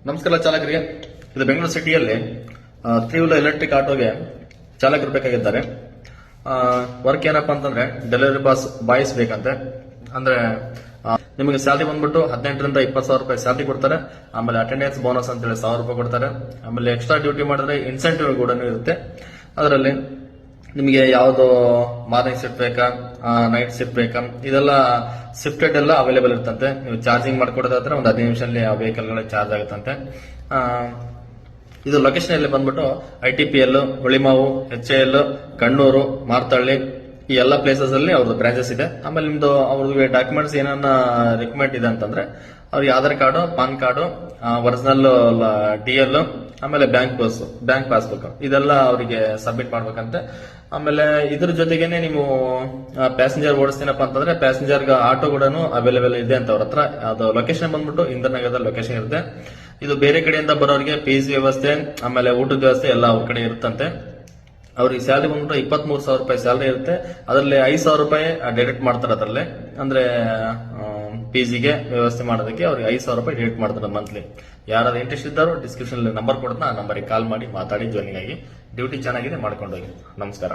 ನಮಸ್ಕಾರ ಚಾಲಕರಿಗೆ. ಇದು ಬೆಂಗಳೂರು ಸಿಟಿಯಲ್ಲಿ ತ್ರೀ ವೀಲರ್ ಎಲೆಕ್ಟ್ರಿಕ್ ಆಟೋಗೆ ಚಾಲಕರು ಬೇಕಾಗಿದ್ದಾರೆ. ವರ್ಕ್ ಏನಪ್ಪಾ ಅಂತಂದ್ರೆ ಡೆಲಿವರಿ ಬಾಯ್ಸ್ ಬೇಕಂತೆ. ಅಂದ್ರೆ ನಿಮಗೆ ಸ್ಯಾಲರಿ ಬಂದ್ಬಿಟ್ಟು 18ರಿಂದ 20,000 ರೂಪಾಯಿ ಸ್ಯಾಲರಿ ಕೊಡ್ತಾರೆ. ಆಮೇಲೆ ಅಟೆಂಡೆನ್ಸ್ ಬೋನಸ್ ಅಂತ ಹೇಳಿ 1,000 ರೂಪಾಯಿ ಕೊಡ್ತಾರೆ. ಆಮೇಲೆ ಎಕ್ಸ್ಟ್ರಾ ಡ್ಯೂಟಿ ಮಾಡಿದ್ರೆ ಇನ್ಸೆಂಟಿವ್ ಕೂಡ ಇರುತ್ತೆ. ಅದರಲ್ಲಿ ನಿಮಗೆ ಯಾವ್ದು ಮಾರ್ನಿಂಗ್ ಶಿಫ್ಟ್ ಬೇಕಾ, ನೈಟ್ ಶಿಫ್ಟ್ ಬೇಕಾ, ಇದೆಲ್ಲ ಶಿಫ್ಟೆಡ್ ಎಲ್ಲ ಅವೈಲೇಬಲ್ ಇರ್ತಂತೆ. ನೀವು ಚಾರ್ಜಿಂಗ್ ಮಾಡ್ಕೊಡೋದಾದ್ರೆ ಒಂದು 15 ನಿಮಿಷದಲ್ಲಿ ಆ ವೆಹಿಕಲ್ ಗಳ ಚಾರ್ಜ್ ಆಗುತ್ತಂತೆ. ಇದು ಲೊಕೇಶನ್ ಅಲ್ಲಿ ಬಂದ್ಬಿಟ್ಟು ITPL, ಹುಳಿಮಾವು, HAL, ಕಣ್ಣೂರು, ಮಾರ್ತಳ್ಳಿ ಈ ಎಲ್ಲ ಪ್ಲೇಸಸ್ ಅಲ್ಲಿ ಅವ್ರದ್ದು ಬ್ರಾಂಚಸ್ ಇದೆ. ಆಮೇಲೆ ನಿಮ್ದು ಅವ್ರಿಗೆ ಡಾಕ್ಯುಮೆಂಟ್ಸ್ ಏನನ್ನ ರಿಕ್ವೈರ್ಮೆಂಟ್ ಇದೆ ಅಂತಂದ್ರೆ ಅವ್ರಿಗೆ Aadhaar card, PAN card, original DL, ಆಮೇಲೆ ಬ್ಯಾಂಕ್ ಪಾಸ್ಬುಕ್ ಇದೆಲ್ಲ ಅವರಿಗೆ ಸಬ್ಮಿಟ್ ಮಾಡ್ಬೇಕಂತೆ. ಆಮೇಲೆ ಇದ್ರ ಜೊತೆಗೇನೆ ನೀವು ಪ್ಯಾಸೆಂಜರ್ ಓಡಿಸ್ತೀನಪ್ಪ ಅಂತಂದ್ರೆ ಪ್ಯಾಸೆಂಜರ್ ಆಟೋ ಕೂಡ ಅವೈಲೇಬಲ್ ಇದೆ ಅಂತ ಅವ್ರ ಹತ್ರ. ಅದು ಲೊಕೇಶನ್ ಬಂದ್ಬಿಟ್ಟು ಇಂದ್ರನಗರದ ಲೊಕೇಶನ್ ಇರುತ್ತೆ. ಇದು ಬೇರೆ ಕಡೆಯಿಂದ ಬರೋರಿಗೆ PG ವ್ಯವಸ್ಥೆ, ಆಮೇಲೆ ಊಟದ ವ್ಯವಸ್ಥೆ ಎಲ್ಲ ಅವ್ರ ಕಡೆ ಇರುತ್ತಂತೆ. ಅವ್ರಿಗೆ ಸ್ಯಾಲರಿ ಬಂದ್ಬಿಟ್ಟು 23,000 ರೂಪಾಯಿ ಸ್ಯಾಲರಿ ಇರುತ್ತೆ. ಅದರಲ್ಲಿ 5,000 ರೂಪಾಯಿ ಡಿಡಕ್ಟ್ ಮಾಡ್ತಾರೆ. ಅದರಲ್ಲಿ ಅಂದ್ರೆ PGಗೆ ವ್ಯವಸ್ಥೆ ಮಾಡೋದಕ್ಕೆ ಅವ್ರಿಗೆ 5,000 ರೂಪಾಯಿ ಡಿಡಕ್ಟ್ ಮಾಡ್ತಾರೆ ಮಂತ್ಲಿ. ಯಾರಾದ್ರೂ ಇಂಟ್ರೆಸ್ಟ್ ಇದ್ದಾರೋ ಡಿಸ್ಕ್ರಿಪ್ಷನ್ ನಂಬರ್ ಕೊಡ್ತಾ ಆ ನಂಬರಿಗೆ ಕಾಲ್ ಮಾಡಿ ಮಾತಾಡಿ ಜಾಯ್ನಿಂಗ್ ಆಗಿ. ಡ್ಯೂಟಿ ಚೆನ್ನಾಗಿದೆ ಮಾಡ್ಕೊಂಡೋಗಿ. ನಮಸ್ಕಾರ.